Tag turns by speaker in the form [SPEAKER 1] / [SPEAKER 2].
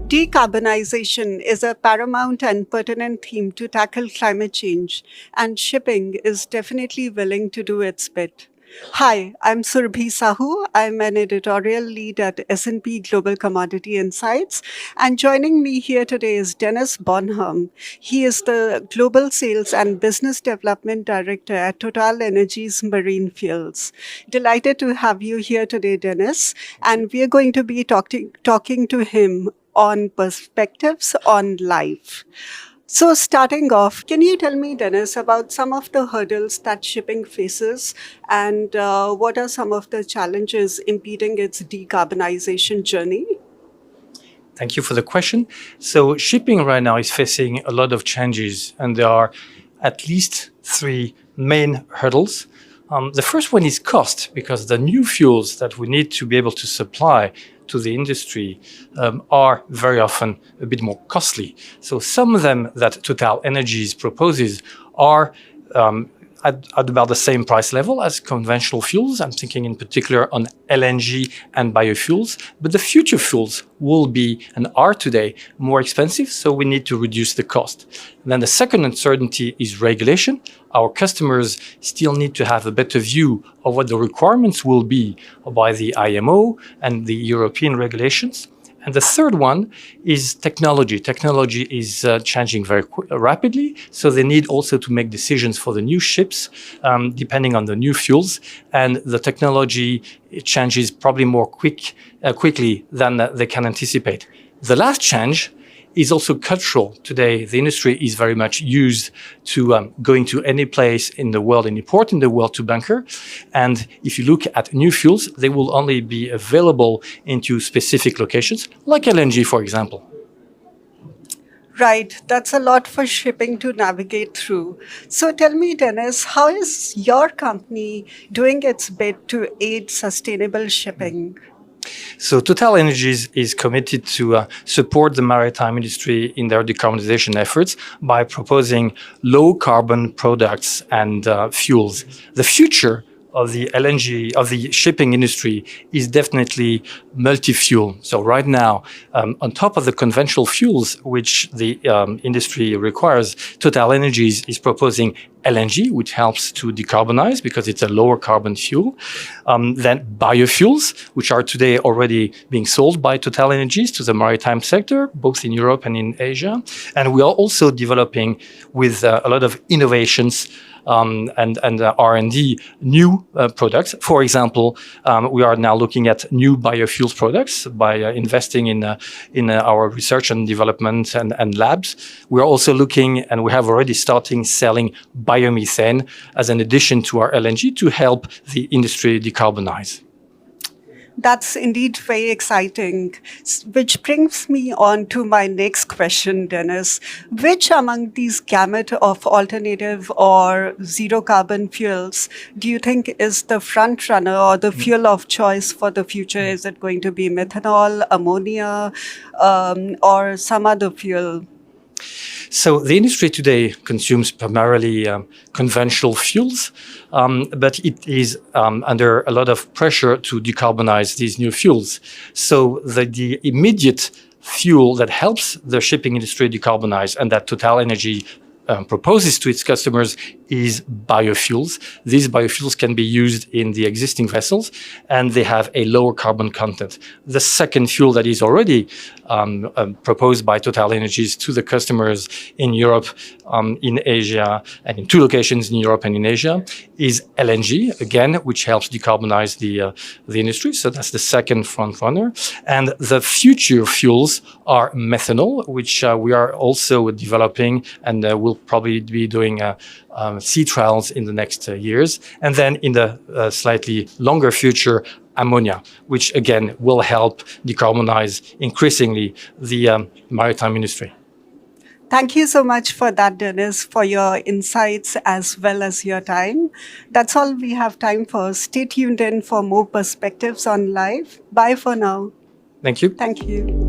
[SPEAKER 1] Decarbonization is a paramount and pertinent theme to tackle climate change, and shipping is definitely willing to do its bit. Hi, I'm Surabhi Sahu. I'm an editorial lead at S&P Global Commodity Insights, and joining me here today is Denis Bonhomme. He is the Global Sales and Business Development Director at TotalEnergies Marine Fuels. Delighted to have you here today, Denis, and we are going to be talking to him on perspectives on life. So, starting off, can you tell me, Denis, about some of the hurdles that shipping faces and what are some of the challenges impeding its decarbonization journey?
[SPEAKER 2] Thank you for the question. So shipping right now is facing a lot of changes, and there are at least three main hurdles. The first one is cost, because the new fuels that we need to be able to supply to the industry are very often a bit more costly. So some of them that TotalEnergies proposes are at about the same price level as conventional fuels. I'm thinking in particular on LNG and biofuels, but the future fuels will be and are today more expensive, so we need to reduce the cost. And then the second uncertainty is regulation. Our customers still need to have a better view of what the requirements will be by the IMO and the European regulations. And the third one is technology. Technology is changing very rapidly, so they need also to make decisions for the new ships, depending on the new fuels. And the technology changes probably more quickly than they can anticipate. The last change is also cultural. Today, the industry is very much used to going to any place in the world, any port in the world to bunker. And if you look at new fuels, they will only be available into specific locations, like LNG, for example.
[SPEAKER 1] Right, that's a lot for shipping to navigate through. So tell me, Denis, how is your company doing its bit to aid sustainable shipping?
[SPEAKER 2] So TotalEnergies is committed to support the maritime industry in their decarbonization efforts by proposing low carbon products and fuels. The future of the LNG, of the shipping industry, is definitely multi-fuel. So right now, on top of the conventional fuels, which the industry requires, TotalEnergies is proposing LNG, which helps to decarbonize because it's a lower carbon fuel. Then biofuels, which are today already being sold by TotalEnergies to the maritime sector, both in Europe and in Asia. And we are also developing with a lot of innovations and R&D new products. For example, we are now looking at new biofuels products by investing in our research and development and labs. We are also looking, and we have already starting selling biomethane as an addition to our LNG to help the industry decarbonize.
[SPEAKER 1] That's indeed very exciting, which brings me on to my next question, Denis. Which among these gamut of alternative or zero carbon fuels do you think is the front runner or the fuel of choice for the future? Is it going to be methanol, ammonia, or some other fuel?
[SPEAKER 2] So the industry today consumes primarily conventional fuels, but it is under a lot of pressure to decarbonize these new fuels. So the immediate fuel that helps the shipping industry decarbonize and that TotalEnergies proposes to its customers is biofuels. These biofuels can be used in the existing vessels, and they have a lower carbon content. The second fuel that is already proposed by TotalEnergies to the customers in Europe, in Asia, and in two locations in Europe and in Asia, is LNG, again, which helps decarbonize the industry. So that's the second front runner. And the future fuels are methanol, which we are also developing and will probably be doing sea trials in the next years. And then in the slightly longer future, ammonia, which again will help decarbonize increasingly the maritime industry.
[SPEAKER 1] Thank you so much for that, Denis, for your insights as well as your time. That's all we have time for. Stay tuned in for more perspectives on life. Bye for now.
[SPEAKER 2] Thank you.
[SPEAKER 1] Thank you.